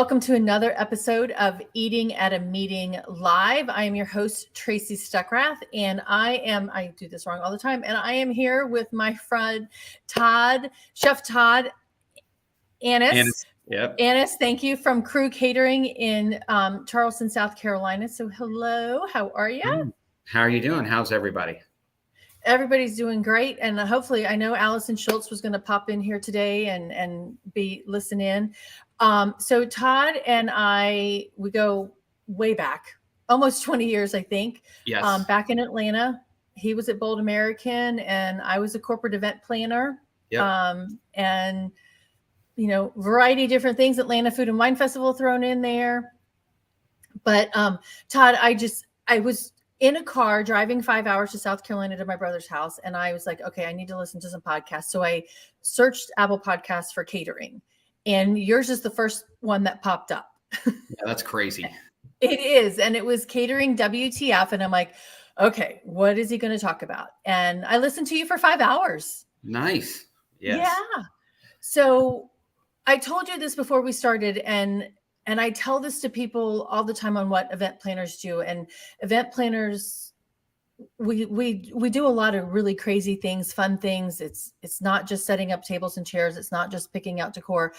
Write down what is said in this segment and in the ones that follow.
Welcome to another episode of Eating at a Meeting Live. I am your host, Tracy Stuckrath, and I do this wrong all the time, and I am here with my friend Chef Todd Annis. Yep. Annis, thank you, from Crew Catering in Charleston, South Carolina. So hello, how are you? How are you doing? How's everybody? Everybody's doing great. And hopefully, I know Allison Schultz was going to pop in here today and be listen in. So Todd and we go way back, almost 20 years, I think. Yes. Back in Atlanta, he was at Bold American and I was a corporate event planner. Yep. And, variety of different things, Atlanta Food and Wine Festival thrown in there. But Todd, I was in a car driving 5 hours to South Carolina to my brother's house. And I was like, okay, I need to listen to some podcasts. So I searched Apple Podcasts for catering, and yours is the first one that popped up. Yeah, that's crazy. It is. And it was Catering WTF. And I'm like, okay, what is he going to talk about? And I listened to you for 5 hours. Nice. Yes. Yeah. So I told you this before we started, and I tell this to people all the time on what event planners do. And event planners, we do a lot of really crazy things, fun things. It's not just setting up tables and chairs. It's not just picking out decor,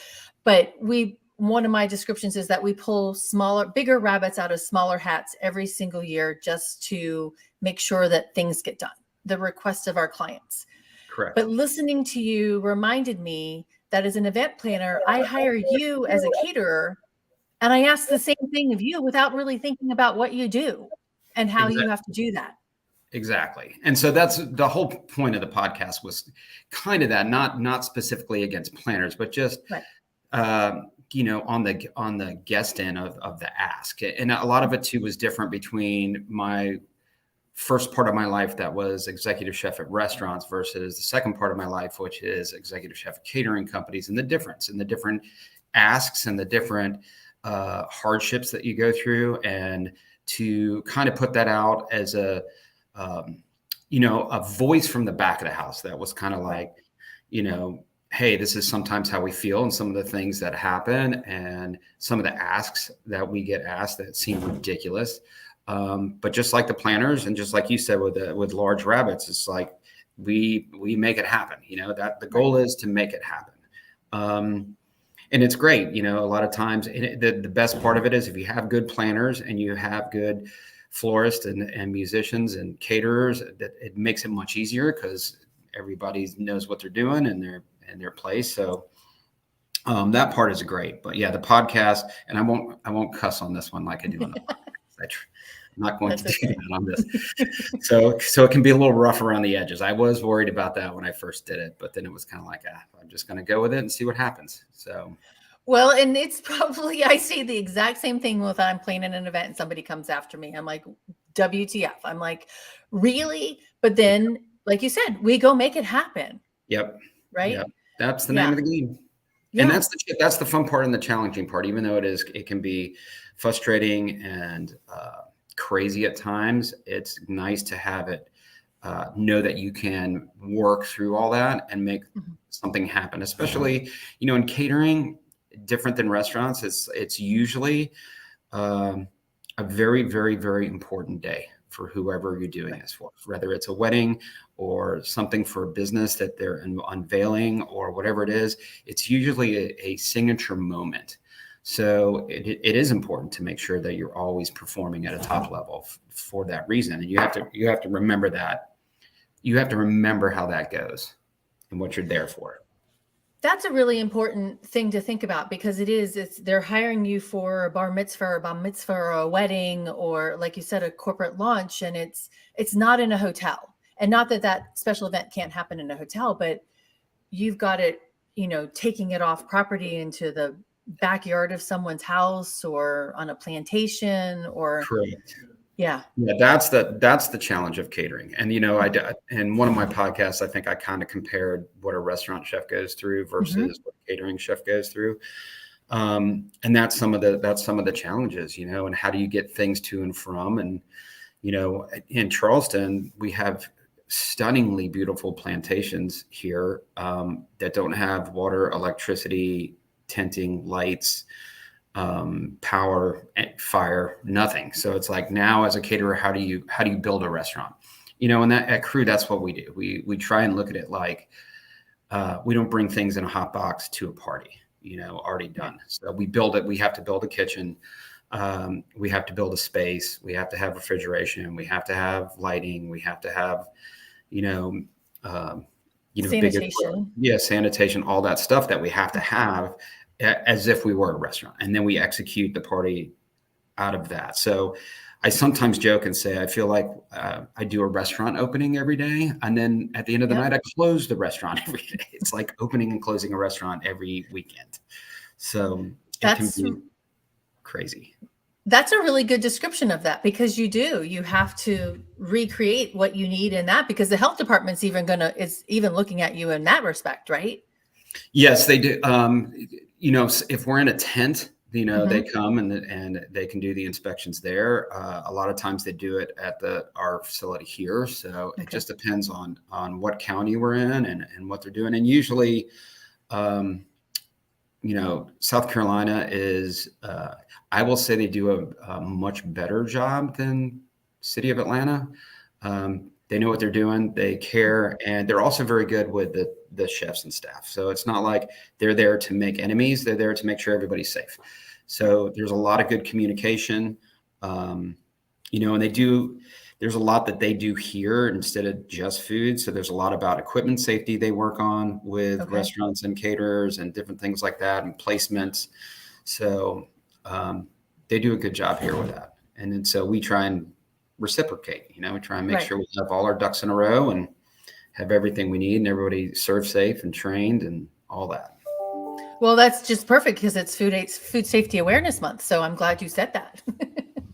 but one of my descriptions is that we pull bigger rabbits out of smaller hats every single year just to make sure that things get done, the request of our clients. Correct. But listening to you reminded me that as an event planner, I hire you as a caterer, and I ask the same thing of you without really thinking about what you do and how you have to do that. Exactly. And so that's the whole point of the podcast, was kind of that, not specifically against planners, but just, right. On the guest end of the ask. And a lot of it too was different between my first part of my life that was executive chef at restaurants versus the second part of my life, which is executive chef at catering companies, and the difference and the different asks and the different hardships that you go through, and to kind of put that out as a voice from the back of the house that was kind of like, hey, this is sometimes how we feel and some of the things that happen and some of the asks that we get asked that seem ridiculous. But just like the planners, and just like you said with large rabbits, it's like we make it happen. That the goal is to make it happen. And it's great. A lot of times the best part of it is if you have good planners and you have good florists and musicians and caterers, that it makes it much easier because everybody knows what they're doing in their place. So that part is great. But yeah, the podcast, and I won't cuss on this one like I do on the podcast. I'm not going to do that on this. So it can be a little rough around the edges. I was worried about that when I first did it, but then it was kind of like, I'm just going to go with it and see what happens. So. Well, and it's probably, I see the exact same thing with I'm planning an event and somebody comes after me. I'm like, WTF. I'm like, really? But then, like you said, we go make it happen. Yep. Right. Yep. That's the name of the game. Yeah. And that's the fun part and the challenging part, even though it can be frustrating and crazy at times. It's nice to have it, know that you can work through all that and make something happen, especially, in catering, different than restaurants. It's usually a very, very, very important day for whoever you're doing this for, whether it's a wedding or something for a business that they're unveiling or whatever it is. It's usually a signature moment. So it is important to make sure that you're always performing at a top level for that reason. And you have to remember that. You have to remember how that goes and what you're there for. That's a really important thing to think about, because they're hiring you for a bar mitzvah or a wedding, or like you said, a corporate launch, and it's not in a hotel. And not that special event can't happen in a hotel, but you've got it, taking it off property into the backyard of someone's house or on a plantation or. Correct. Yeah. That's the challenge of catering. And, in one of my podcasts, I think I kind of compared what a restaurant chef goes through versus what a catering chef goes through. And that's some of the challenges, and how do you get things to and from. And, in Charleston, we have stunningly beautiful plantations here that don't have water, electricity, tenting, lights. power, fire, nothing. So it's like, now as a caterer, how do you build a restaurant? And that at Crew, that's what we do. We try and look at it like, we don't bring things in a hot box to a party, already done. So we build it. We have to build a kitchen. We have to build a space. We have to have refrigeration. We have to have lighting. We have to have, Sanitation. sanitation, all that stuff that we have to have as if we were a restaurant. And then we execute the party out of that. So I sometimes joke and say, I feel like I do a restaurant opening every day. And then at the end of the night, I close the restaurant every day. It's like opening and closing a restaurant every weekend. So it can be crazy. That's a really good description of that, because you have to recreate what you need in that, because the health department's is even looking at you in that respect, right? Yes, they do. If we're in a tent, they come and they can do the inspections there. A lot of times they do it at our facility here. So it just depends on what county we're in and what they're doing. And usually, South Carolina is, I will say they do a much better job than City of Atlanta. They know what they're doing. They care. And they're also very good with the chefs and staff. So it's not like they're there to make enemies. They're there to make sure everybody's safe. So there's a lot of good communication, and there's a lot that they do here instead of just food. So there's a lot about equipment safety they work on with restaurants and caterers and different things like that, and placements. So they do a good job here with that. And then so we try and reciprocate, we try and make sure we have all our ducks in a row and have everything we need, and everybody served safe and trained and all that. Well, that's just perfect, because it's Food Safety Awareness Month. So I'm glad you said that.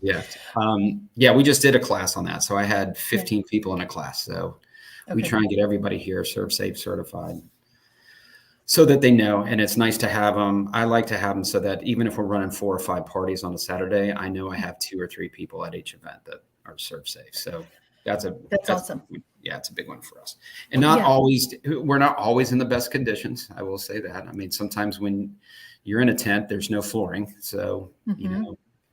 Yeah. We just did a class on that. So I had 15 people in a class. So we try and get everybody here Serve Safe certified so that they know. And it's nice to have them. I like to have them so that even if we're running 4 or 5 parties on a Saturday, I know I have 2 or 3 people at each event that are Serve Safe. So that's awesome. Yeah, it's a big one for us. And we're not always in the best conditions. I will say that. I mean, sometimes when you're in a tent, there's no flooring. So,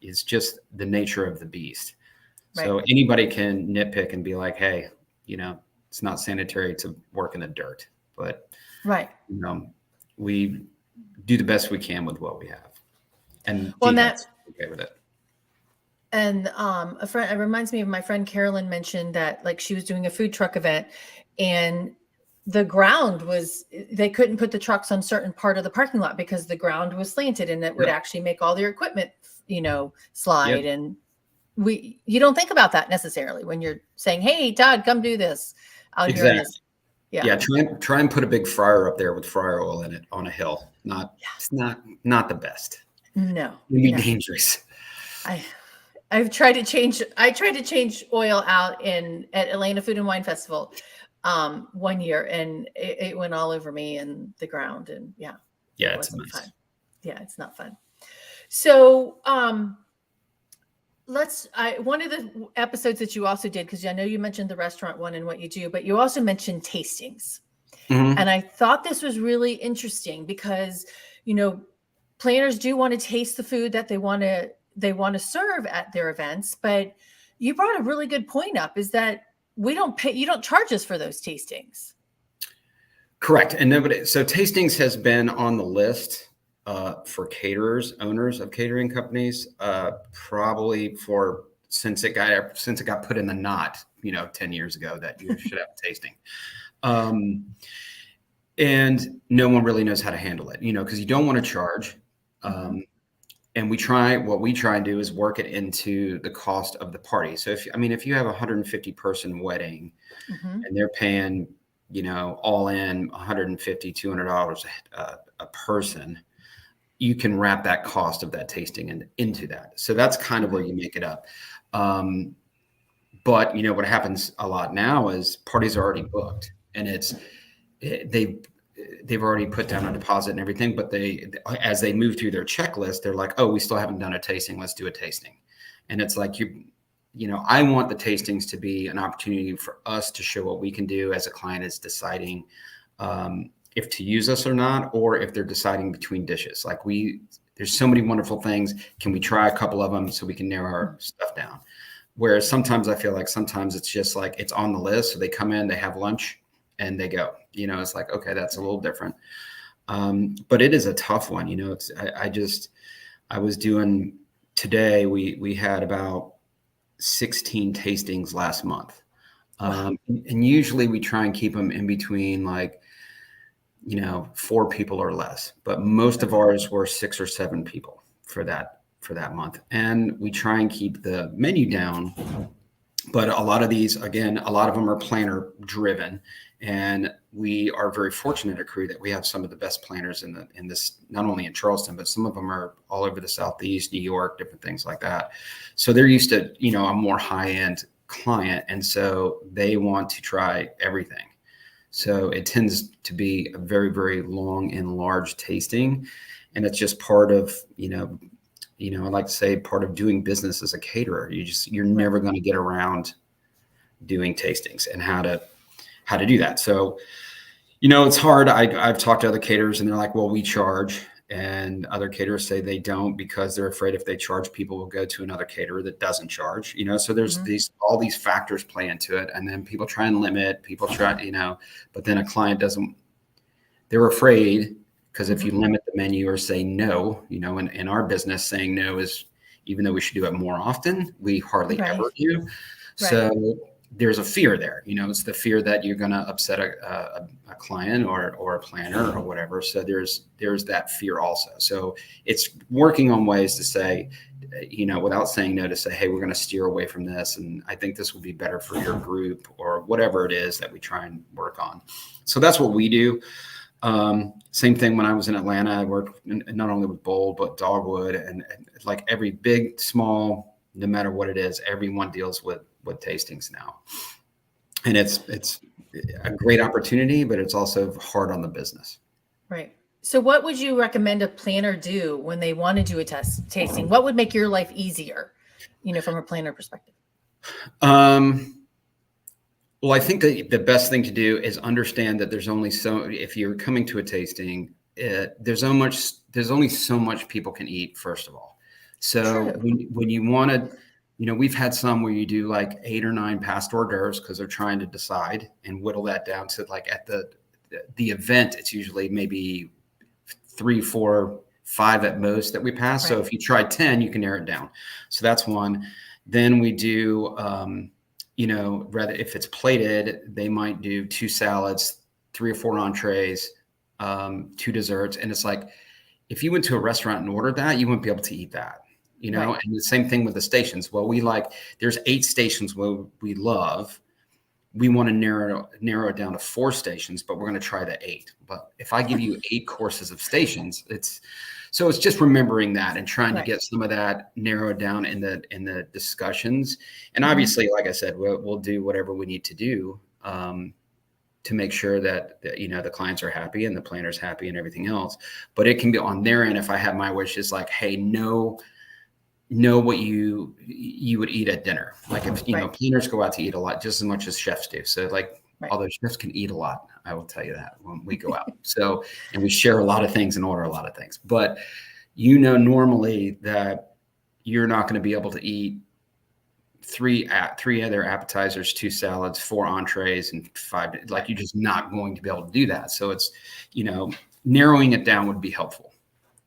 it's just the nature of the beast. So anybody can nitpick and be like, hey, it's not sanitary to work in the dirt, but we do the best we can with what we have. And that's okay with it. And it reminds me of my friend Carolyn mentioned that, like, she was doing a food truck event, and the ground they couldn't put the trucks on certain part of the parking lot because the ground was slanted, and it would actually make all their equipment, slide. And you don't think about that necessarily when you're saying, hey, Todd, come do this out here in this. Try and put a big fryer up there with fryer oil in it on a hill. It's not the best. No. It can be dangerous. I tried to change oil out at Atlanta Food and Wine Festival one year, and it went all over me and the ground, and it's a mess. Fun. Yeah, it's not fun. So one of the episodes that you also did, because I know you mentioned the restaurant one and what you do, but you also mentioned tastings. And I thought this was really interesting because, planners do want to taste the food that they want to serve at their events. But you brought a really good point up, is that you don't charge us for those tastings. Correct. And so tastings has been on the list for caterers, owners of catering companies, probably since it got put in the knot, 10 years ago, that you should have a tasting. And no one really knows how to handle it, because you don't want to charge. And what we try and do is work it into the cost of the party. So if you have a 150 person wedding and they're paying, all in $150, $200 a person, you can wrap that cost of that tasting into that. So that's kind of where you make it up. But what happens a lot now is parties are already booked, and they've already put down a deposit and everything, but as they move through their checklist, they're like, oh, we still haven't done a tasting. Let's do a tasting. And it's like, I want the tastings to be an opportunity for us to show what we can do as a client is deciding if to use us or not, or if they're deciding between dishes. Like there's so many wonderful things. Can we try a couple of them so we can narrow our stuff down? Whereas sometimes I feel like sometimes it's just like it's on the list. So they come in, they have lunch, and they go. It's like, okay, that's a little different. But it is a tough one. I was doing today. We had about 16 tastings last month. Wow. And usually we try and keep them in between 4 people or less, but most of ours were 6 or 7 people for that month. And we try and keep the menu down, but a lot of them are planner driven. And we are very fortunate at Crew that we have some of the best planners in this, not only in Charleston, but some of them are all over the Southeast, New York, different things like that. So they're used to, a more high-end client. And so they want to try everything. So it tends to be a very, very long and large tasting. And it's just part of, I like to say part of doing business as a caterer. You're never going to get around doing tastings and how to do that. So, it's hard. I've talked to other caterers and they're like, well, we charge. And other caterers say they don't because they're afraid if they charge, people will go to another caterer that doesn't charge, so there's all these factors play into it. And then people try and limit, but then a client they're afraid because if you limit the menu or say no, in our business, saying no is, even though we should do it more often, we hardly ever do. Right. So there's a fear there, it's the fear that you're going to upset a client or a planner or whatever. So there's that fear also. So it's working on ways to say, without saying no, to say, hey, we're going to steer away from this. And I think this will be better for your group or whatever it is that we try and work on. So that's what we do. Same thing when I was in Atlanta, I worked not only with Bold, but Dogwood and like every big, small, no matter what it is, everyone deals with tastings now. And it's a great opportunity, but it's also hard on the business. Right. So what would you recommend a planner do when they want to do a tasting? What would make your life easier, from a planner perspective? Well, I think that the best thing to do is understand that there's only if you're coming to a tasting, there's only so much people can eat, first of all. So when you want to, we've had some where you do like 8 or 9 past hors d'oeuvres because they're trying to decide and whittle that down to like at the event, it's usually maybe 3, 4, 5 at most that we pass. Right. So if you try 10, you can narrow it down. So that's one. Then we do, rather if it's plated, they might do 2 salads, 3 or 4 entrees, 2 desserts. And it's like, if you went to a restaurant and ordered that, you wouldn't be able to eat that, Right. And the same thing with the stations. Well, there's 8 stations where we love. We want to narrow it down to 4 stations, but we're going to try the 8. But if I give you 8 courses of stations, it's just remembering that and trying Right. to get some of that narrowed down in the discussions. And obviously, like I said, we'll do whatever we need to do to make sure that the clients are happy and the planner's happy and everything else. But it can be on their end. If I have my wishes, like, hey, know what you would eat at dinner. Like if Right. Planners go out to eat a lot just as much as chefs do. So like Right. although chefs can eat a lot, I will tell you that when we go out. And we share a lot of things and order a lot of things. But normally that you're not going to be able to eat 3 other appetizers, 2 salads, 4 entrees, and 5. Like you're just not going to be able to do that. So it's narrowing it down would be helpful.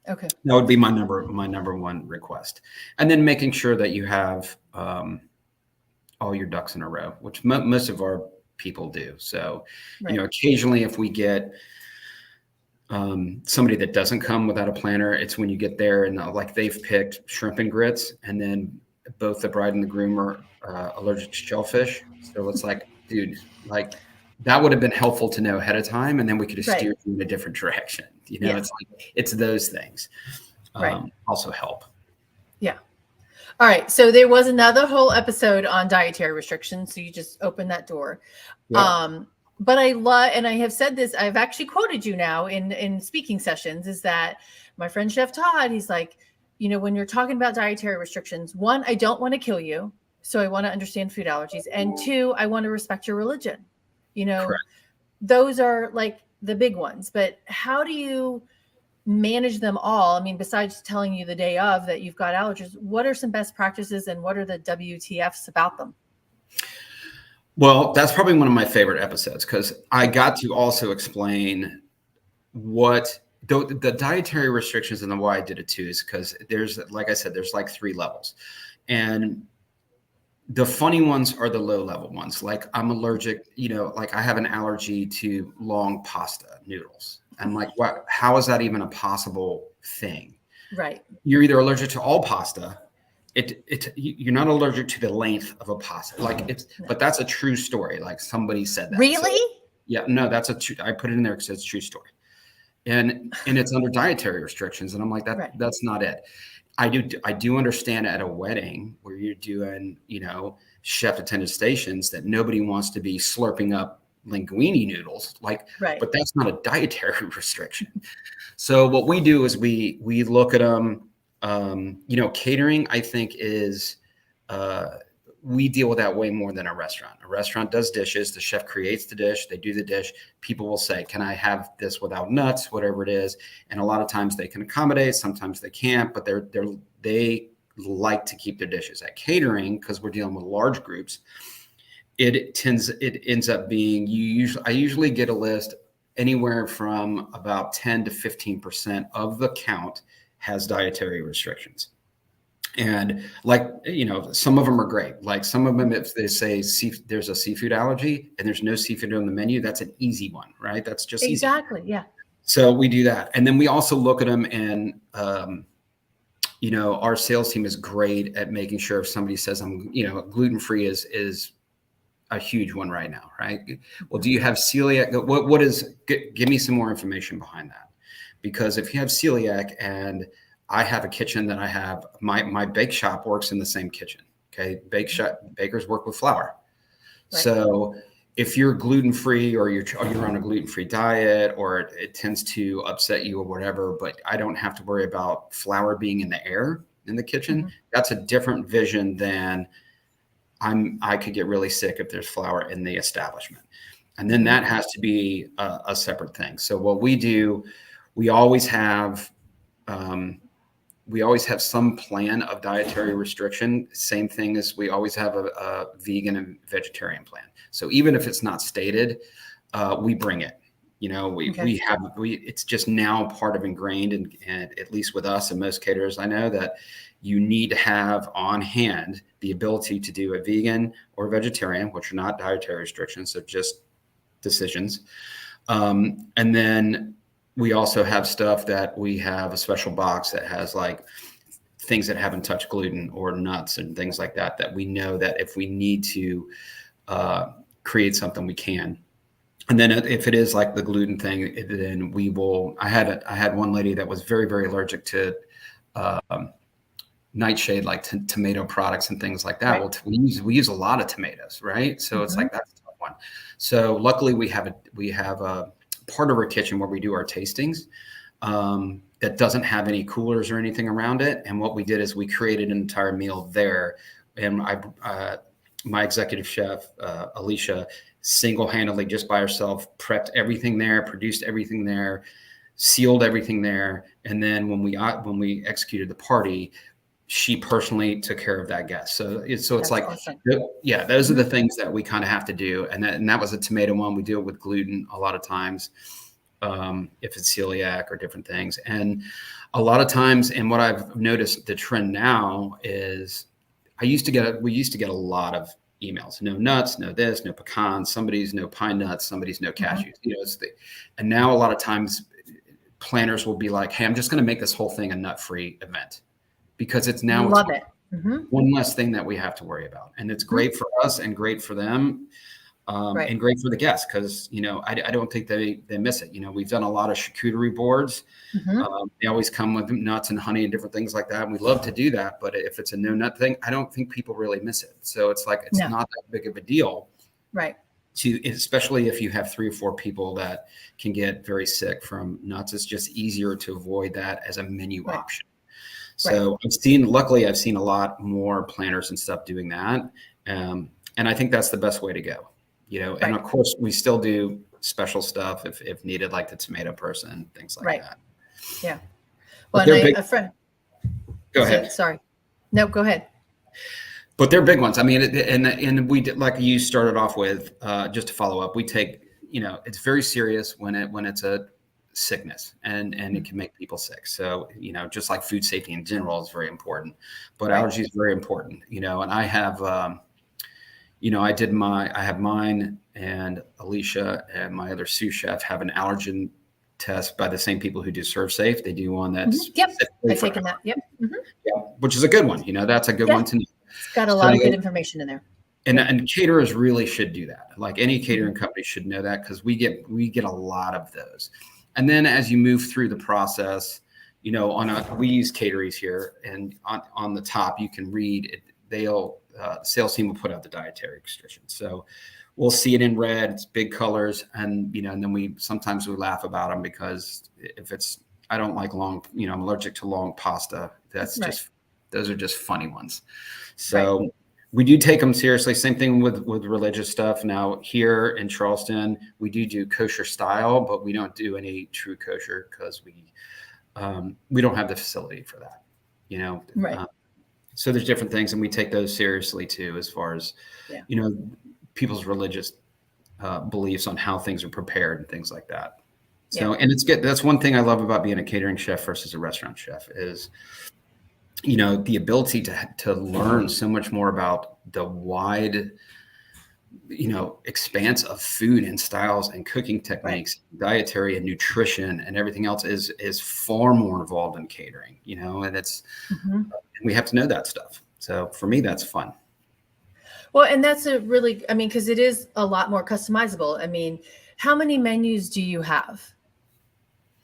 Okay. That would be my number 1 request. And then making sure that you have all your ducks in a row, which most of our people do. So, Right. Occasionally if we get somebody that doesn't come without a planner, it's when you get there and like they've picked shrimp and grits and then both the bride and the groom are allergic to shellfish. So it's like, dude, like that would have been helpful to know ahead of time. And then we could have Right. steered you in a different direction. Yeah. It's those things Right. also help. Yeah. All right. So there was another whole episode on dietary restrictions. So you just opened that door. Yeah. But I love, and I have said this, I've actually quoted you now in speaking sessions, is that my friend Chef Todd, he's like, when you're talking about dietary restrictions, 1, I don't want to kill you. So I want to understand food allergies. And 2, I want to respect your religion. Correct. Those are like the big ones. But how do you manage them all? I mean, besides telling you the day of that you've got allergies, what are some best practices and what are the WTFs about them? Well, that's probably one of my favorite episodes because I got to also explain what the dietary restrictions and the why I did it too is because there's, like I said, there's like 3 levels. And the funny ones are the low level ones. Like I'm allergic, like I have an allergy to long pasta noodles. I'm like, what? How is that even a possible thing? Right. You're either allergic to all pasta. You're not allergic to the length of a pasta. Like but that's a true story. Like somebody said that. Really? So, yeah, no, that's I put it in there because it's a true story. And it's under dietary restrictions. And I'm like, that's not it. I do understand at a wedding where you're doing, chef attended stations that nobody wants to be slurping up linguine noodles. But that's not a dietary restriction. So what we do is we look at them. Catering, I think, is we deal with that way more than a restaurant. A restaurant does dishes. The chef creates the dish. They do the dish. People will say, can I have this without nuts, whatever it is? And a lot of times they can accommodate. Sometimes they can't, but they like to keep their dishes. At catering, because we're dealing with large groups, it ends up being I usually get a list anywhere from about 10 to 15% of the count has dietary restrictions. And some of them are great. Like some of them, if they say there's a seafood allergy and there's no seafood on the menu, that's an easy one, right? That's just exactly easy. Yeah. So we do that. And then we also look at them and, our sales team is great at making sure if somebody says gluten-free is a huge one right now, right? Well, do you have celiac? Give me some more information behind that. Because if you have celiac and I have a kitchen that I have, my bake shop works in the same kitchen. Okay. Bakers work with flour. Right. So if you're gluten-free or you're on a gluten-free diet or it tends to upset you or whatever, but I don't have to worry about flour being in the air in the kitchen. Mm-hmm. That's a different vision than I could get really sick if there's flour in the establishment. And then that has to be a separate thing. So what we do, we always have some plan of dietary restriction. Same thing as we always have a vegan and vegetarian plan. So even if it's not stated, we bring it. It's just now part of ingrained, and at least with us and most caterers I know, that you need to have on hand the ability to do a vegan or vegetarian, which are not dietary restrictions, they're just decisions. And then we also have stuff that we have a special box that has like things that haven't touched gluten or nuts and things like that we know that if we need to create something, we can. And then if it is like the gluten thing, then we will. I had one lady that was very, very allergic to nightshade, like tomato products and things like that. Right. Well, we use a lot of tomatoes, right? So it's like that's a tough one. So luckily we have a part of our kitchen where we do our tastings that doesn't have any coolers or anything around it. And what we did is we created an entire meal there. And my executive chef, Alicia, single-handedly just by herself prepped everything there, produced everything there, sealed everything there. And then when we executed the party, she personally took care of that guest. So it's like, awesome. Those are the things that we kind of have to do. And that was a tomato one. We deal with gluten a lot of times, if it's celiac or different things. And a lot of times, and what I've noticed the trend now is we used to get a lot of emails, no nuts, no this, no pecans, somebody's no pine nuts, somebody's no cashews, and now a lot of times planners will be like, hey, I'm just going to make this whole thing a nut-free event. Because it's one less thing that we have to worry about. And it's great for us and great for them and great for the guests because, I don't think they miss it. We've done a lot of charcuterie boards. They always come with nuts and honey and different things like that. And we love to do that. But if it's a no nut thing, I don't think people really miss it. So it's like, it's not that big of a deal. Right. Especially if you have 3 or 4 people that can get very sick from nuts, it's just easier to avoid that as a menu option. So I've seen a lot more planners and stuff doing that. And I think that's the best way to go, and of course we still do special stuff if needed, like the tomato person, things like that. Yeah. But Well, they're big. a friend. Go ahead. Sorry. No, go ahead. But they're big ones. I mean, and we did, like you started off with, just to follow up, we take, it's very serious when it's a sickness, and it can make people sick. So, just like food safety in general is very important, but allergy is very important, and I have, I have mine, and Alicia and my other sous chef have an allergen test by the same people who do Serve Safe. They do one that's Yep. I've taken that. Yep. yeah, which is a good one. That's a good one to know. It's got a lot of good information in there. And caterers really should do that. Like any catering company should know that, because we get a lot of those. And then as you move through the process, we use cateries here, and on the top you can read it. Sales team will put out the dietary restrictions. So we'll see it in red. It's big colors, and and then sometimes we laugh about them, because I don't like long. I'm allergic to long pasta. Those are just funny ones. So we do take them seriously. Same thing with religious stuff. Now here in Charleston, we do kosher style, but we don't do any true kosher, because we don't have the facility for that. So there's different things, and we take those seriously too, as far as people's religious beliefs on how things are prepared and things like that. So and it's good. That's one thing I love about being a catering chef versus a restaurant chef is the ability to learn so much more about the wide, expanse of food and styles and cooking techniques, dietary and nutrition and everything else is far more involved in catering, and it's, we have to know that stuff. So for me, that's fun. Well, and that's because it is a lot more customizable. I mean, how many menus do you have?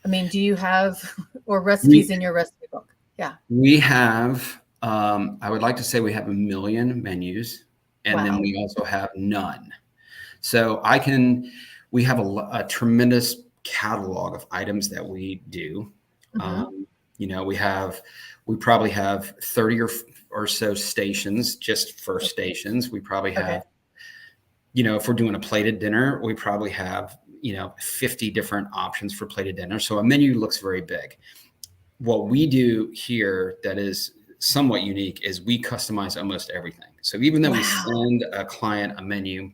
Do you have, or recipes in your recipe book? Yeah. We have, I would like to say we have 1 million menus, and then we also have none. So we have a tremendous catalog of items that we do. We probably have 30 or so stations, just for stations. We probably have, if we're doing a plated dinner, we probably have, 50 different options for plated dinner. So a menu looks very big. What we do here that is somewhat unique is we customize almost everything. So even though we send a client a menu,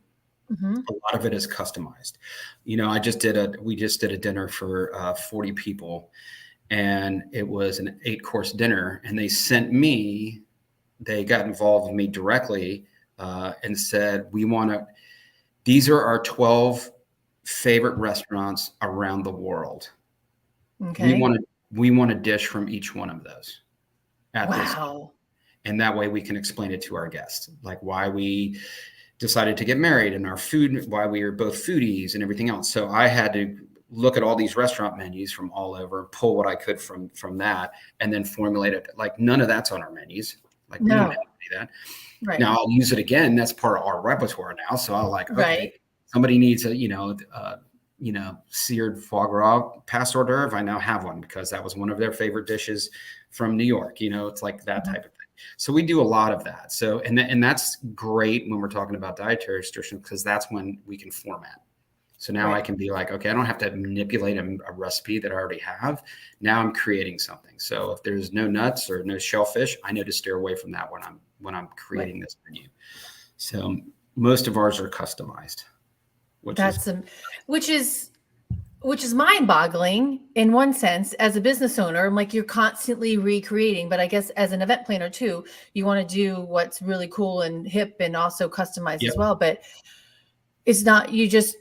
a lot of it is customized. We just did a dinner for 40 people, and it was an 8-course dinner, and they got involved with me directly and said, these are our 12 favorite restaurants around the world. Okay. We want a dish from each one of those at this time. And that way we can explain it to our guests, like why we decided to get married and our food, why we are both foodies and everything else. So I had to look at all these restaurant menus from all over, pull what I could from that, and then formulate it. Like none of that's on our menus. Like we don't have to do that. Right. Now I'll use it again. That's part of our repertoire now. So I'll somebody needs a, seared foie gras past hors d'oeuvre. I now have one, because that was one of their favorite dishes from New York. It's like that type of thing. So we do a lot of that. So, and that's great when we're talking about dietary restrictions, because that's when we can format. So now I can be like, okay, I don't have to manipulate a recipe that I already have. Now I'm creating something. So if there's no nuts or no shellfish, I know to steer away from that when I'm creating this menu. So most of ours are customized. Which is mind-boggling in one sense. As a business owner, I'm like, you're constantly recreating, but I guess as an event planner too, you want to do what's really cool and hip and also customized as well. But it's not, because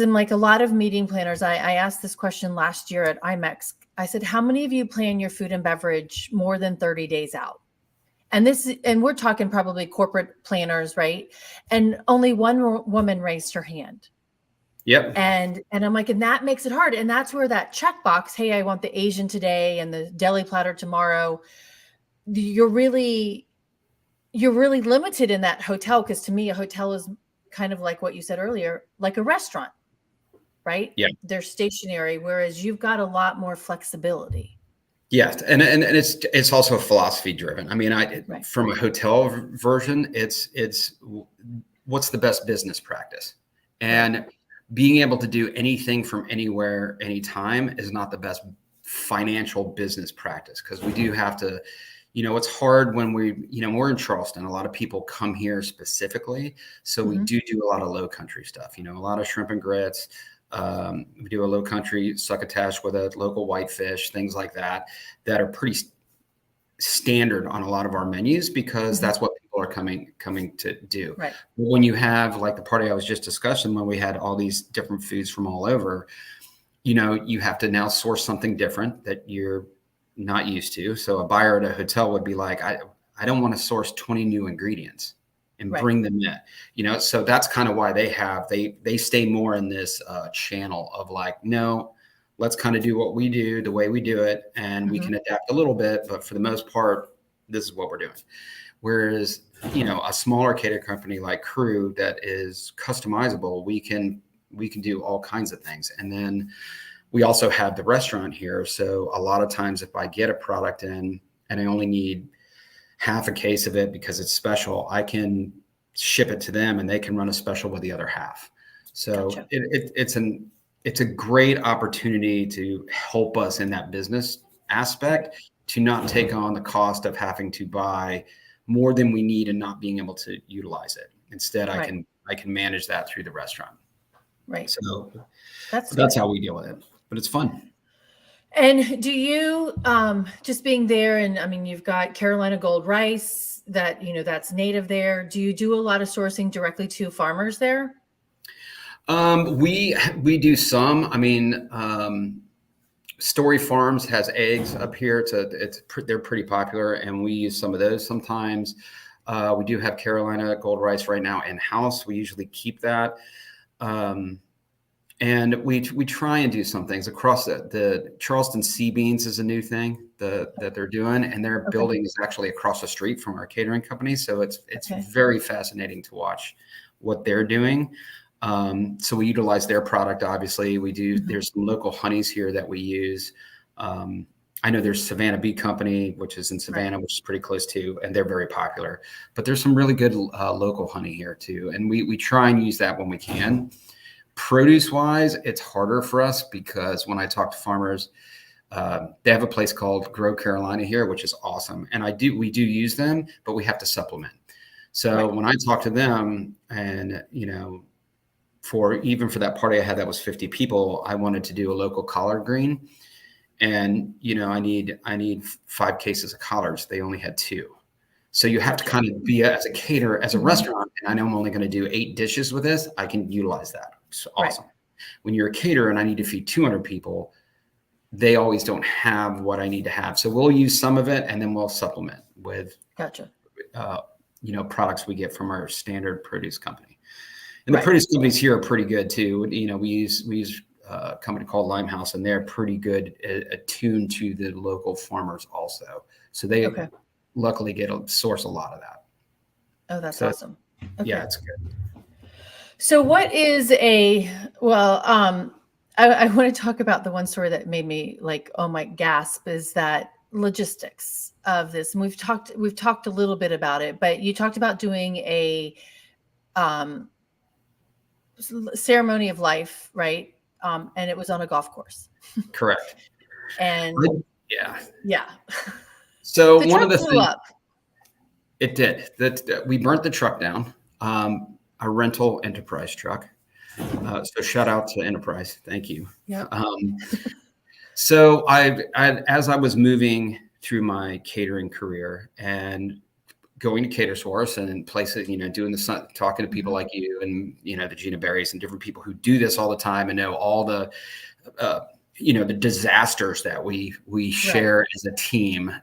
in like a lot of meeting planners, I asked this question last year at IMEX. I said, how many of you plan your food and beverage more than 30 days out? And we're talking probably corporate planners, right? And only one woman raised her hand. Yep. And I'm like, and that makes it hard. And that's where that checkbox, hey, I want the Asian today and the deli platter tomorrow. You're really limited in that hotel. Because to me, a hotel is kind of like what you said earlier, like a restaurant, right? Yeah. They're stationary, whereas you've got a lot more flexibility. Yes, and it's also philosophy driven. I mean, from a hotel version, it's what's the best business practice, and being able to do anything from anywhere, anytime is not the best financial business practice, because we do have to, it's hard when we're in Charleston. A lot of people come here specifically. So we do a lot of low country stuff, a lot of shrimp and grits. We do a low country succotash with a local whitefish, things like that are pretty standard on a lot of our menus, because that's what people are coming to do. Right. When you have like the party I was just discussing, when we had all these different foods from all over, you have to now source something different that you're not used to. So a buyer at a hotel would be like, I don't want to source 20 new ingredients and bring them in, so that's kind of why they stay more in this channel of like, no, let's kind of do what we do the way we do it. And we can adapt a little bit, but for the most part, this is what we're doing. Whereas, a smaller cater company like Crew that is customizable, we can do all kinds of things. And then we also have the restaurant here. So a lot of times if I get a product in and I only need half a case of it because it's special, I can ship it to them and they can run a special with the other half. So Gotcha. it's a great opportunity to help us in that business aspect, to not take on the cost of having to buy more than we need and not being able to utilize it. Instead, I can manage that through the restaurant. Right. So that's how we deal with it, but it's fun. And do you, just being there, and I mean, you've got Carolina Gold rice that, that's native there. Do you do a lot of sourcing directly to farmers there? We do some. I mean, Story Farms has eggs up here. They're pretty popular, and we use some of those sometimes. We do have Carolina Gold rice right now in house. We usually keep that. And we try and do some things across the Charleston Sea Beans is a new thing that they're doing, and their building is actually across the street from our catering company. So it's very fascinating to watch what they're doing. So we utilize their product. Obviously we do. There's some local honeys here that we use. I know there's Savannah Bee Company, which is in Savannah, which is pretty close to, and they're very popular, but there's some really good local honey here too. And we try and use that when we can. Produce wise, it's harder for us because when I talk to farmers, they have a place called Grow Carolina here, which is awesome. And we do use them, but we have to supplement. So when I talk to them and, for that party I had that was 50 people, I wanted to do a local collard green. And, I need 5 cases of collards. They only had 2. So you have to kind of be as a caterer, as a restaurant, and I know I'm only going to do 8 dishes with this. I can utilize that. It's awesome. When you're a caterer and I need to feed 200 people, they always don't have what I need to have. So we'll use some of it and then we'll supplement with, products we get from our standard produce company. And the produce companies here are pretty good too. We use a company called Limehouse, and they're pretty good attuned to the local farmers also. So they luckily source a lot of that. Oh, that's awesome. Okay. Yeah, it's good. So what is I want to talk about the one story that made me like, oh my gasp, is that logistics of this. And we've talked a little bit about it, but you talked about doing a ceremony of life, right? And it was on a golf course. Correct. And yeah. So the one of the things up. It did. That we burnt the truck down. A rental Enterprise truck. So shout out to Enterprise. Thank you. Yeah. So as I was moving through my catering career and going to Cater Source and places, doing talking to people like you and, the Gina Berries and different people who do this all the time and know all the, the disasters that we share as a team.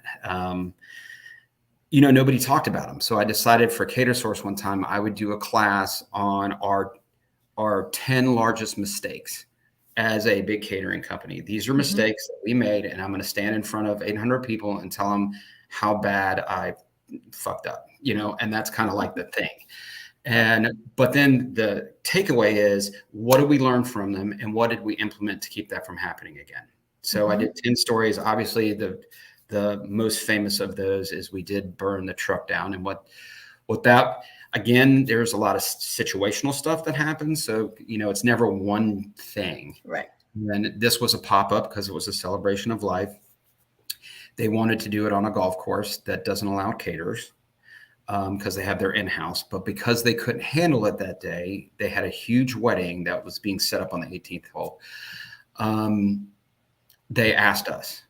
Nobody talked about them. So I decided for Cater Source one time, I would do a class on our 10 largest mistakes as a big catering company. These are mistakes that we made, and I'm going to stand in front of 800 people and tell them how bad I fucked up, and that's kind of like the thing. But then the takeaway is, what did we learn from them and what did we implement to keep that from happening again? So I did 10 stories. Obviously the most famous of those is we did burn the truck down. And what that, Again, there's a lot of situational stuff that happens. So, it's never one thing. Right. And this was a pop-up because it was a celebration of life. They wanted to do it on a golf course that doesn't allow caterers because they have their in-house. But because they couldn't handle it that day, they had a huge wedding that was being set up on the 18th hole. They asked us.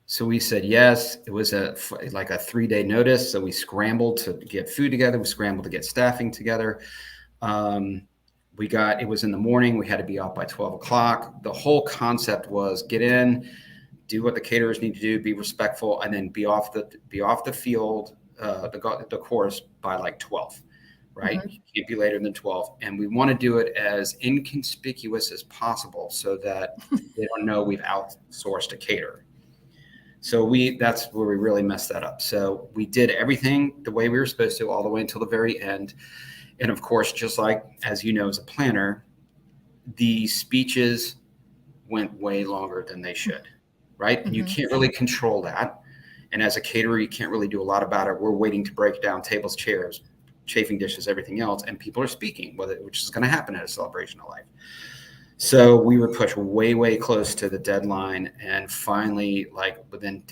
So we said yes. It was like a 3-day notice. So we scrambled to get food together. We scrambled to get staffing together. It was in the morning. We had to be out by 12 o'clock. The whole concept was get in, do what the caterers need to do, be respectful, and then be off the field, the course by like 12, right? Mm-hmm. You can't be later than 12. And we want to do it as inconspicuous as possible so that they don't know we've outsourced a caterer. So that's where we really messed that up. So we did everything the way we were supposed to all the way until the very end. And of course, just like, as you know, as a planner, the speeches went way longer than they should, right? Mm-hmm. And you can't really control that. And as a caterer, you can't really do a lot about it. We're waiting to break down tables, chairs, chafing dishes, everything else. And people are speaking, which is going to happen at a celebration of life. So we were pushed way, way close to the deadline. And finally, like within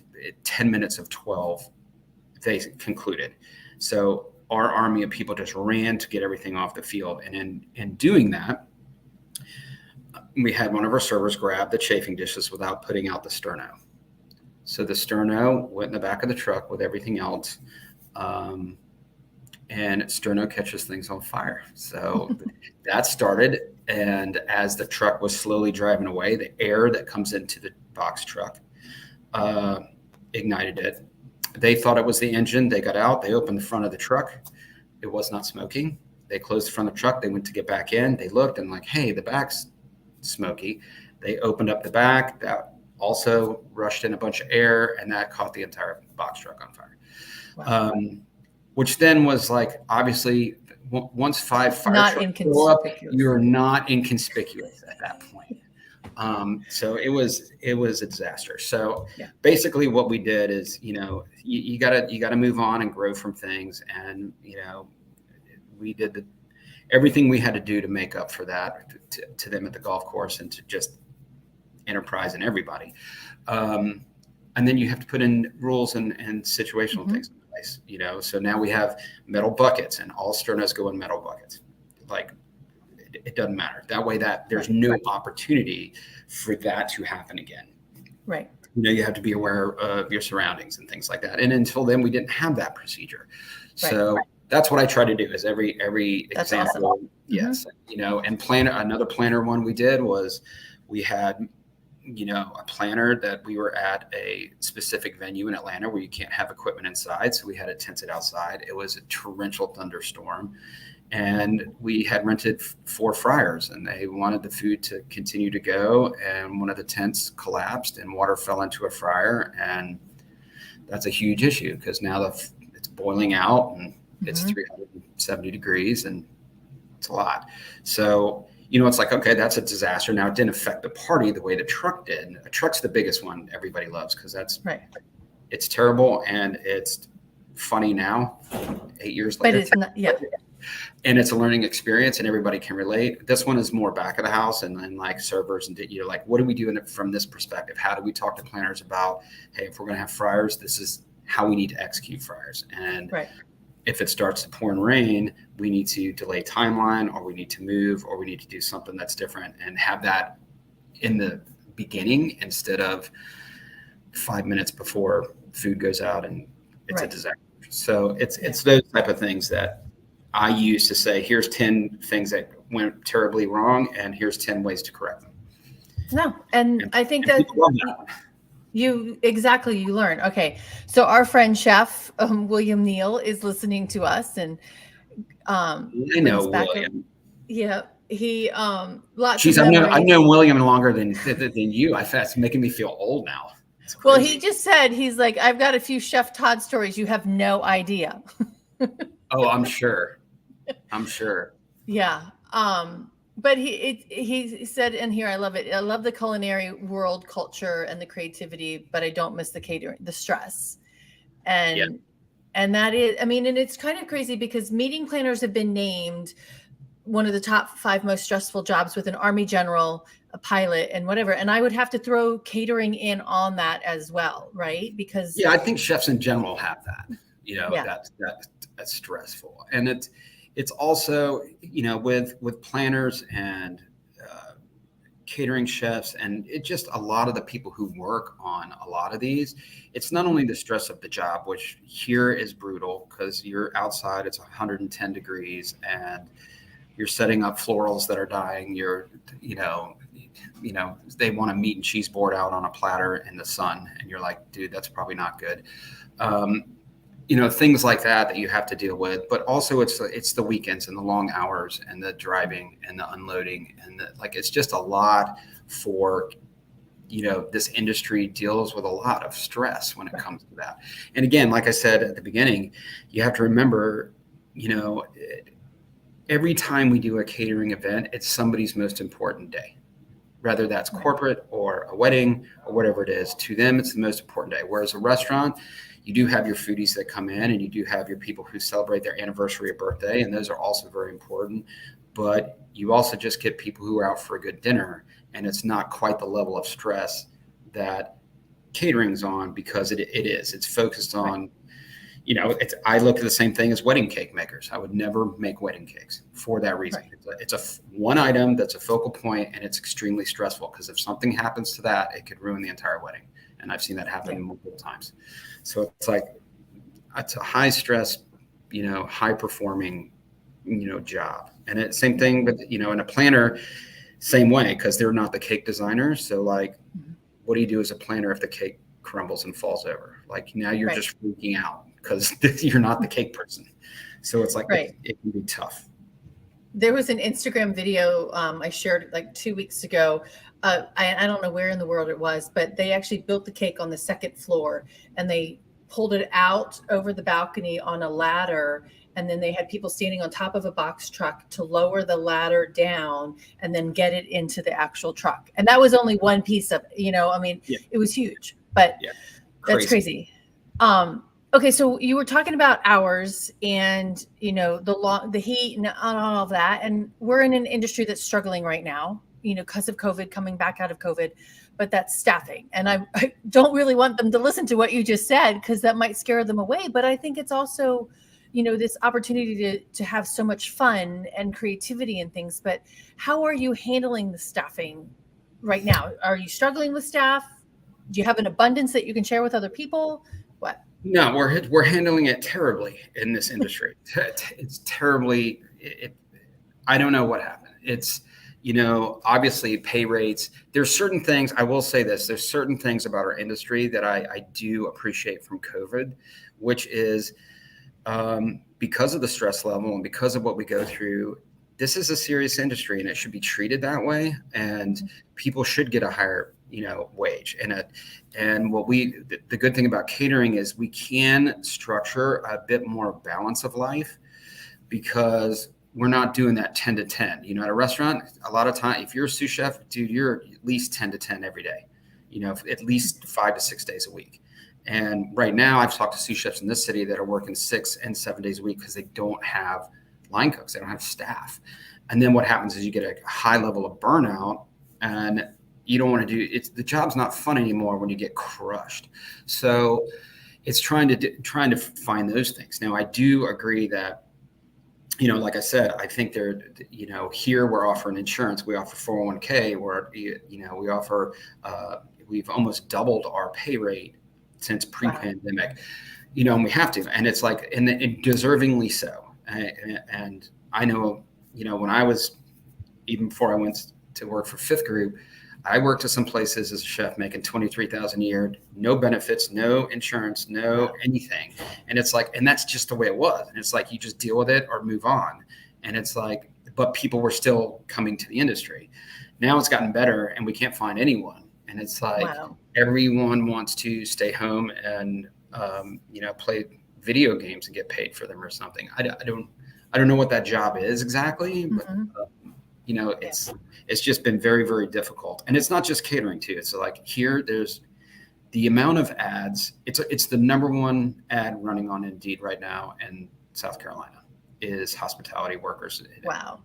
10 minutes of 12, they concluded. So our army of people just ran to get everything off the field. And in doing that, we had one of our servers grab the chafing dishes without putting out the sterno. So the sterno went in the back of the truck with everything else. And sterno catches things on fire. So that started. And as the truck was slowly driving away, the air that comes into the box truck ignited it. They thought it was the engine. They got out. They opened the front of the truck. It was not smoking. They closed the front of the truck. They went to get back in. They looked and like, hey, the back's smoky. They opened up the back. That also rushed in a bunch of air, and that caught the entire box truck on fire. Wow. Which then was like, obviously, once 5 fire trucks go up, you're not inconspicuous at that point. So it was a disaster. So basically what we did is, you gotta move on and grow from things. And, we did everything we had to do to make up for that to them at the golf course and to just Enterprise and everybody. And then you have to put in rules and situational things in place, so now we have metal buckets and all sternos go in metal buckets. Like, it doesn't matter. That way that there's no opportunity for that to happen again. Right. You have to be aware of your surroundings and things like that. And until then, we didn't have that procedure. So that's what I try to do is every that's example. Awesome. Yes. And another planner one we did was we had, a planner that we were at a specific venue in Atlanta where you can't have equipment inside. So we had it tented outside. It was a torrential thunderstorm. And we had rented 4 fryers and they wanted the food to continue to go. And one of the tents collapsed and water fell into a fryer. And that's a huge issue because now it's boiling out and it's 370 degrees and it's a lot. So, it's like, okay, that's a disaster. Now it didn't affect the party the way the truck did. And the truck's the biggest one everybody loves because it's terrible and it's funny now, 8 years later. But it's not, And it's a learning experience and everybody can relate. This one is more back of the house and then like servers and like, what do we do from this perspective? How do we talk to planners about, hey, if we're going to have fryers, this is how we need to execute fryers. And if it starts to pour and rain, we need to delay timeline or we need to move or we need to do something that's different and have that in the beginning instead of 5 minutes before food goes out and it's a disaster. So it's those type of things that I use to say, here's 10 things that went terribly wrong, and here's 10 ways to correct them. No, and I think that you learn. Okay, so our friend Chef William Neal is listening to us, and I know William. He lots. Jeez, I've known William longer than you. It's making me feel old now. Well, he just said he's like, I've got a few Chef Todd stories. You have no idea. Oh, I'm sure. Yeah. But he said in here, I love it. I love the culinary world culture and the creativity, but I don't miss the catering, the stress. And And that is, I mean, and it's kind of crazy because meeting planners have been named one of the top 5 most stressful jobs with an Army general, a pilot, and whatever. And I would have to throw catering in on that as well, right? Because Yeah, I think chefs in general have that. yeah, That's stressful, and it's also with planners and catering chefs, and it just a lot of the people who work on a lot of these. It's not only the stress of the job, which here is brutal because you're outside, it's 110 degrees, and you're setting up florals that are dying. They want a meat and cheese board out on a platter in the sun, and you're like, dude, that's probably not good. Um, things like that you have to deal with. But also, it's the weekends and the long hours and the driving and the unloading and it's just a lot for. This industry deals with a lot of stress when it comes to that. And again, like I said at the beginning, you have to remember, every time we do a catering event, it's somebody's most important day, whether that's corporate or a wedding or whatever it is. To them, it's the most important day. Whereas a restaurant, you do have your foodies that come in, and you do have your people who celebrate their anniversary or birthday, and those are also very important. But you also just get people who are out for a good dinner, and it's not quite the level of stress that catering's on, because it's focused on, I look at the same thing as wedding cake makers. I would never make wedding cakes for that reason. Right. It's a one item that's a focal point, and it's extremely stressful because if something happens to that, it could ruin the entire wedding. And I've seen that happen multiple times. So it's a high stress, high performing, job. And same thing with, in a planner, same way, because they're not the cake designer. So what do you do as a planner if the cake crumbles and falls over? Now you're just freaking out because you're not the cake person. So it's it can be tough. There was an Instagram video I shared 2 weeks ago. I don't know where in the world it was, but they actually built the cake on the second floor, and they pulled it out over the balcony on a ladder. And then they had people standing on top of a box truck to lower the ladder down and then get it into the actual truck. And that was only one piece of it. It was huge, but that's crazy. Okay, so you were talking about hours and the heat and all of that, and we're in an industry that's struggling right now, because of COVID, coming back out of COVID, but that's staffing. And I don't really want them to listen to what you just said, because that might scare them away. But I think it's also, this opportunity to have so much fun and creativity and things. But how are you handling the staffing right now? Are you struggling with staff? Do you have an abundance that you can share with other people? What? No, we're handling it terribly in this industry. It's terribly. I don't know what happened. It's, obviously pay rates. There's certain things, I will say this, there's certain things about our industry that I do appreciate from COVID, which is because of the stress level and because of what we go through, this is a serious industry and it should be treated that way. And people should get a higher, wage. And the good thing about catering is we can structure a bit more balance of life, because we're not doing that 10 to 10. At a restaurant, a lot of time, if you're a sous chef, dude, you're at least 10 to 10 every day, at least 5 to 6 days a week. And right now I've talked to sous chefs in this city that are working 6 and 7 days a week because they don't have line cooks. They don't have staff. And then what happens is you get a high level of burnout, and you don't want to the job's not fun anymore when you get crushed. So it's trying to find those things. Now, I do agree that, like I said, I think here we're offering insurance. We offer 401k, where, we offer, we've almost doubled our pay rate since pre-pandemic, and we have to, and it's and deservingly so. And I know, when I was, even before I went to work for Fifth Group, I worked at some places as a chef making $23,000 a year, no benefits, no insurance, no anything. And it's and that's just the way it was. And it's you just deal with it or move on. And it's but people were still coming to the industry. Now it's gotten better and we can't find anyone. And it's everyone wants to stay home and, play video games and get paid for them or something. I don't know what that job is exactly, but it's just been very, very difficult. And it's not just catering too. It's here there's the amount of ads, it's the number one ad running on Indeed right now in South Carolina is hospitality workers Wow.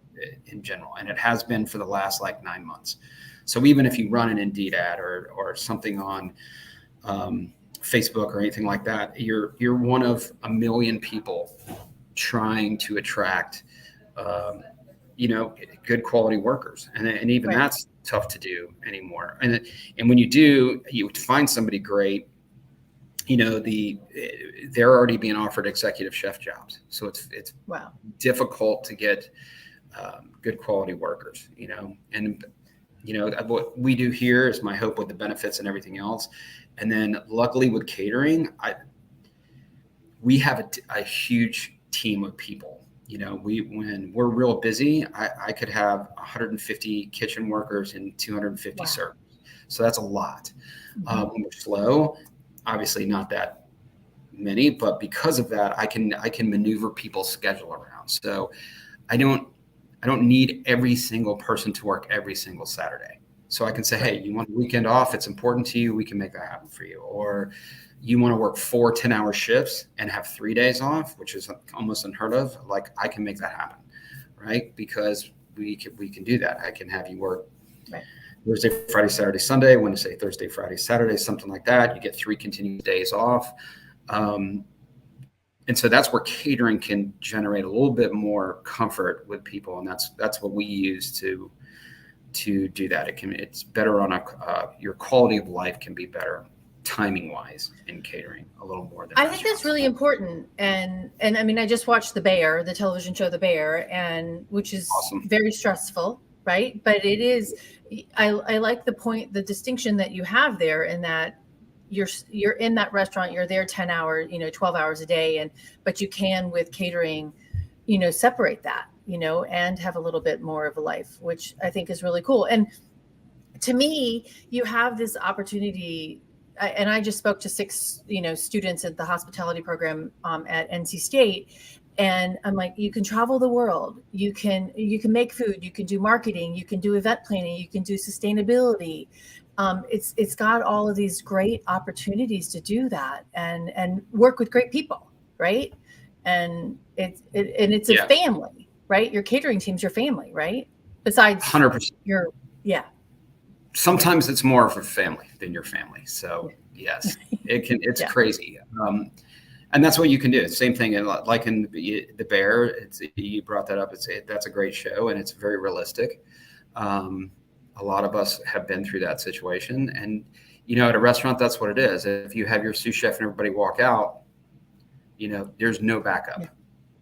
in general. And it has been for the last like 9 months. So even if you run an Indeed ad or something on Facebook or anything like that, you're one of a million people trying to attract, good quality workers. And even Right. that's tough to do anymore. And when you do, you find somebody great, they're already being offered executive chef jobs. So it's Wow. difficult to get good quality workers, and what we do here is my hope with the benefits and everything else. And then luckily with catering, we have a huge team of people. When we're real busy, I could have 150 kitchen workers and 250 Wow. servers. So that's a lot. Mhm. When we're slow, obviously not that many, but because of that, I can maneuver people's schedule around. So I don't need every single person to work every single Saturday. So I can say, hey, you want a weekend off? It's important to you. We can make that happen for you. Or you want to work 4 10-hour shifts and have 3 days off, which is almost unheard of. Like, I can make that happen, right? Because we can do that. I can have you work Thursday, Friday, Saturday, Sunday, Wednesday, Thursday, Friday, Saturday, something like that. You get 3 continuous days off. And so that's where catering can generate a little bit more comfort with people. And that's what we use to do that. It's better on your quality of life can be better timing wise in catering a little more than I think that's really important. And I mean, I just watched the television show The Bear, and which is awesome. Very stressful, right? But it is, I like the distinction that you have there, in that you're in that restaurant, you're there 10 hours, 12 hours a day. But you can, with catering, separate that, and have a little bit more of a life, which I think is really cool. And to me, you have this opportunity. And I just spoke to 6, students at the hospitality program at NC State. And I'm like, you can travel the world. You can make food. You can do marketing. You can do event planning. You can do sustainability. It's got all of these great opportunities to do that and work with great people, right? And it's a family, right? Your catering team's your family, right? Besides 100%. Yeah. Sometimes it's more of a family than your family. So yes, it's crazy. And that's what you can do. Same thing. Like in The Bear, you brought that up. That's a great show, and it's very realistic. A lot of us have been through that situation. And, at a restaurant, that's what it is. If you have your sous chef and everybody walk out, there's no backup,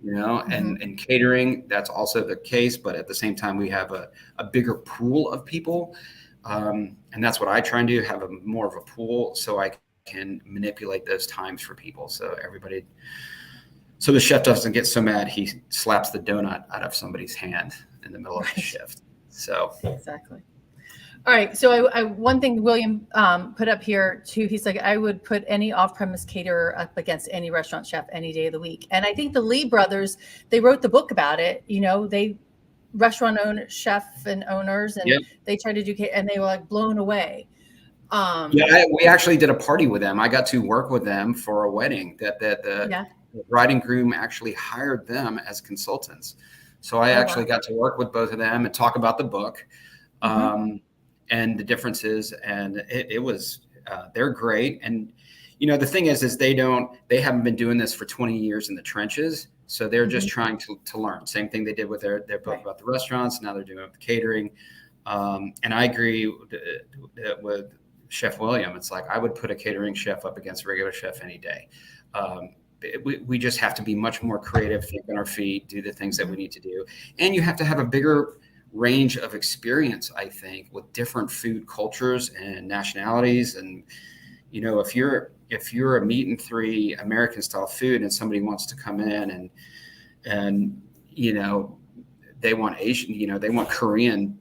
and in catering, that's also the case. But at the same time, we have a bigger pool of people. And that's what I try and do, have more of a pool so I can manipulate those times for people. So the chef doesn't get so mad he slaps the donut out of somebody's hand in the middle of the shift. So exactly. All right. So I one thing William put up here too, he's like, I would put any off-premise caterer up against any restaurant chef any day of the week. And I think the Lee brothers, they wrote the book about it. They restaurant chef and owners, and they tried to do, and they were like blown away. We actually did a party with them. I got to work with them for a wedding that the bride and groom actually hired them as consultants. So I actually got to work with both of them and talk about the book. And the differences, and it was they're great. And the thing is they haven't been doing this for 20 years in the trenches, so they're just trying to learn. Same thing they did with their book about the restaurants. Now they're doing it with catering. And I agree with Chef William. It's like I would put a catering chef up against a regular chef any day. We just have to be much more creative, think on our feet, do the things that we need to do, and you have to have a bigger range of experience, I think, with different food cultures and nationalities. And if you're a meat and 3 American style food and somebody wants to come in and they want Asian, they want Korean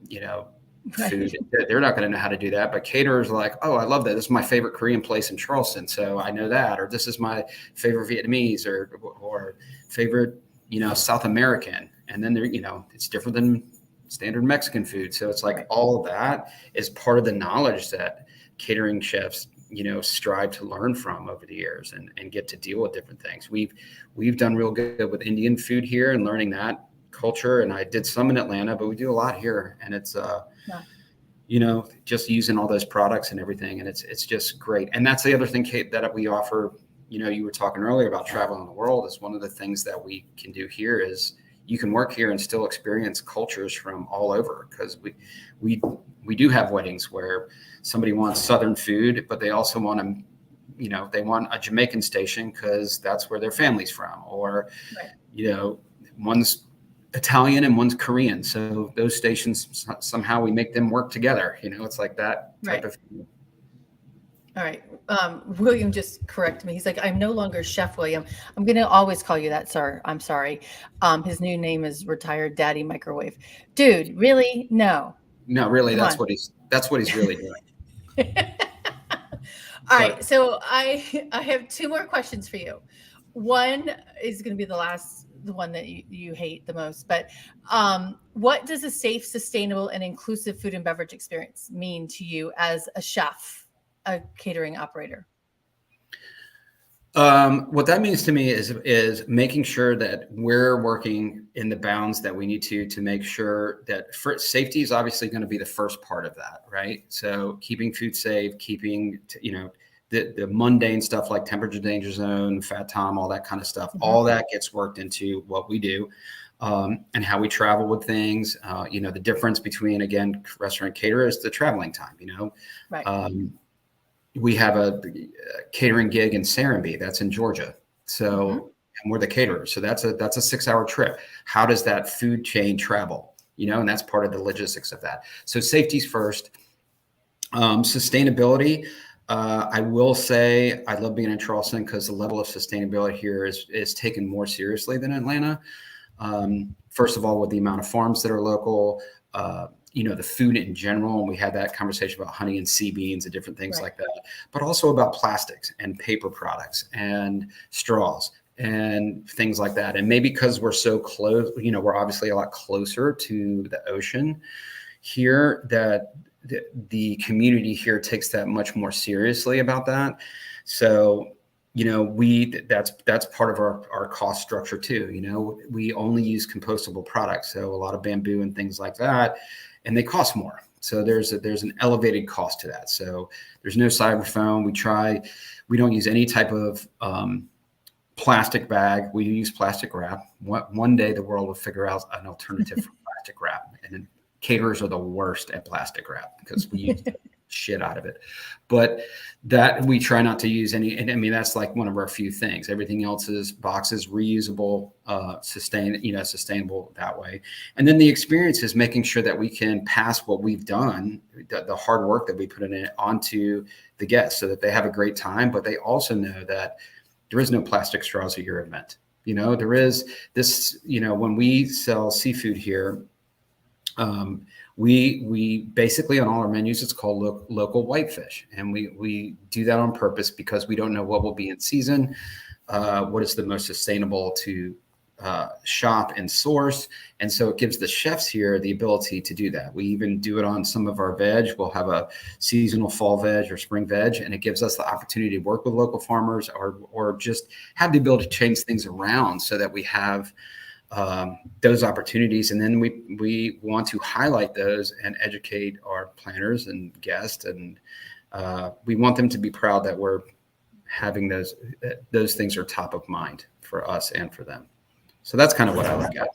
food, they're not going to know how to do that. But caterers are like, oh, I love that, this is my favorite Korean place in Charleston, so I know that. Or this is my favorite Vietnamese or favorite South American. And then it's different than standard Mexican food. So it's like all of that is part of the knowledge that catering chefs strive to learn from over the years and get to deal with different things. We've done real good with Indian food here and learning that culture. And I did some in Atlanta, but we do a lot here, and it's just using all those products and everything. And it's just great. And that's the other thing, Kate, that we offer. You were talking earlier about traveling the world. Is one of the things that we can do here is you can work here and still experience cultures from all over, because we do have weddings where somebody wants Southern food, but they also want they want a Jamaican station because that's where their family's from, or, one's Italian and one's Korean. So those stations, somehow we make them work together. It's like that type of thing. All right. William just corrected me. He's like, I'm no longer Chef William. I'm going to always call you that, sir. I'm sorry. His new name is Retired Daddy Microwave. Dude, really? No. No, really. That's what he's really doing. All right. So I have two more questions for you. One is going to be the one that you hate the most, but what does a safe, sustainable, and inclusive food and beverage experience mean to you as a chef, a catering operator? What that means to me is making sure that we're working in the bounds that we need to make sure that safety is obviously going to be the first part of that, right? So keeping food safe, keeping the mundane stuff like temperature danger zone, fat tom, all that kind of stuff, all that gets worked into what we do, and how we travel with things. The difference between, again, restaurant caterer is the traveling time. Right. We have a catering gig in Serenbe, that's in Georgia. So and we're the caterers. So that's a 6-hour trip. How does that food chain travel? And that's part of the logistics of that. So safety's first. Sustainability. I will say I love being in Charleston because the level of sustainability here is taken more seriously than Atlanta. First of all, with the amount of farms that are local, the food in general. And we had that conversation about honey and sea beans and different things like that, but also about plastics and paper products and straws and things like that. And maybe because we're so close, we're obviously a lot closer to the ocean here, that the community here takes that much more seriously about that. So, that's part of our cost structure too. We only use compostable products. So a lot of bamboo and things like that, and they cost more. So there's an elevated cost to that. So there's no styrofoam. We don't use any type of plastic bag. We use plastic wrap. One day the world will figure out an alternative for plastic wrap. And then caterers are the worst at plastic wrap because we use the shit out of it. But that we try not to use any. And I mean, that's like one of our few things. Everything else is boxes, reusable, sustainable that way. And then the experience is making sure that we can pass what we've done, the hard work that we put in it, onto the guests so that they have a great time. But they also know that there is no plastic straws at your event. There is this, when we sell seafood here, we basically, on all our menus, it's called local whitefish. And we do that on purpose because we don't know what will be in season, what is the most sustainable to shop and source. And so it gives the chefs here the ability to do that. We even do it on some of our veg. We'll have a seasonal fall veg or spring veg, and it gives us the opportunity to work with local farmers or just have the ability to change things around so that we have those opportunities. And then we want to highlight those and educate our planners and guests. And we want them to be proud that we're having those things are top of mind for us and for them. So that's kind of what I look at.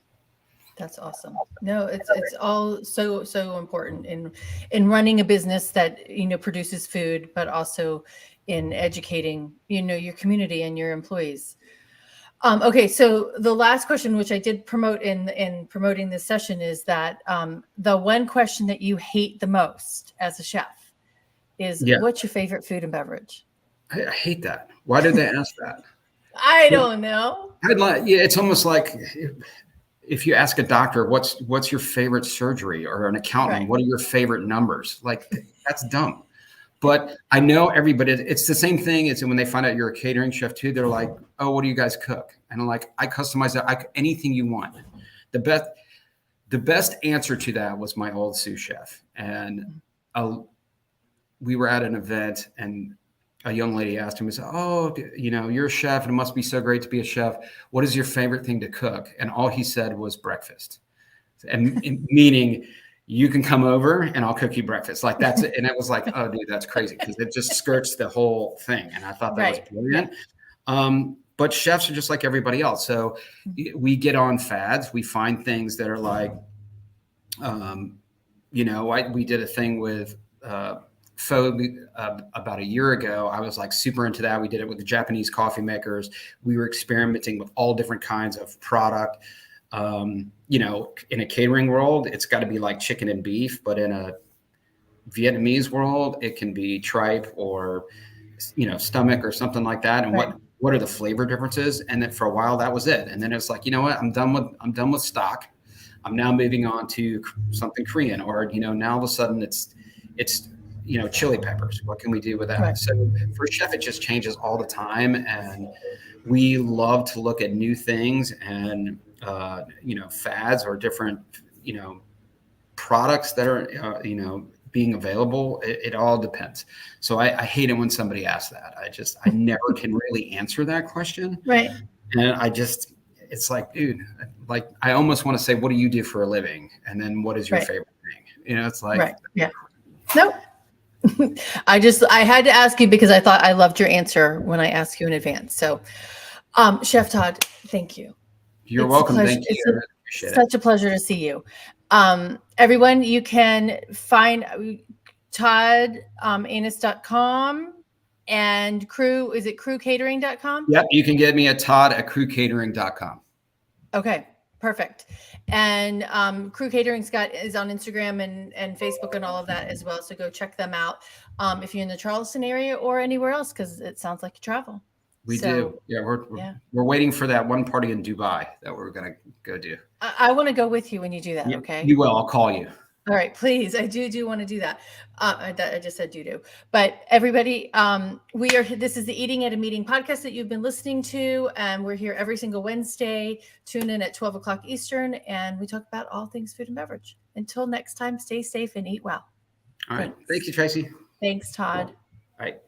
That's awesome. No, it's all so important in running a business that, produces food, but also in educating, your community and your employees. Okay, so the last question, which I did promote in promoting this session, is that the one question that you hate the most as a chef is, what's your favorite food and beverage? I hate that. Why did they ask that? I don't know. It's almost like if you ask a doctor, what's your favorite surgery, or an accountant, what are your favorite numbers? Like, that's dumb. But I know everybody, it's the same thing as when they find out you're a catering chef too. They're like, oh, what do you guys cook? And I'm like, I customize that. Anything you want. The best answer to that was my old sous chef. And we were at an event, and a young lady asked him, he said, "Oh, you're a chef and it must be so great to be a chef. What is your favorite thing to cook?" And all he said was breakfast. And meaning you can come over and I'll cook you breakfast. Like that's it. And it was like, oh dude, that's crazy. Cause it just skirts the whole thing. And I thought that was Right. brilliant. But chefs are just like everybody else. So we get on fads. We find things that are like, we did a thing with pho about a year ago. I was like super into that. We did it with the Japanese coffee makers. We were experimenting with all different kinds of product. In a catering world, it's got to be like chicken and beef, but in a Vietnamese world, it can be tripe or, stomach or something like that. And Right. what are the flavor differences? And then for a while that was it. And then it's like, you know what, I'm done with stock. I'm now moving on to something Korean, or, now all of a sudden it's, chili peppers. What can we do with that? Right. So for a chef, it just changes all the time. And we love to look at new things and, fads or different, products that are, being available. It all depends. So I hate it when somebody asks that. I never can really answer that question. Right. And it's like, dude, like I almost want to say, what do you do for a living? And then what is your favorite thing? It's like, right. Yeah. Nope. I had to ask you because I thought I loved your answer when I asked you in advance. So, Chef Todd, thank you. You're welcome. Thank you. I really appreciate such a pleasure to see you. Everyone, you can find toddannis.com and crew. Is it crewcatering.com? Yep. You can get me at todd@crewcatering.com. Okay. Perfect. And Crew Catering Scott is on Instagram and Facebook and all of that as well. So go check them out if you're in the Charleston area or anywhere else, because it sounds like you travel. We do. Yeah, we're waiting for that one party in Dubai that we're gonna go do. I want to go with you when you do that. Okay. You will. I'll call you. All right, please. I do want to do that. I just said do. But everybody, this is the Eating at a Meeting podcast that you've been listening to. And we're here every single Wednesday. Tune in at 12 o'clock Eastern. And we talk about all things food and beverage. Until next time, stay safe and eat well. All right. Thank you, Tracy. Thanks, Todd. All right.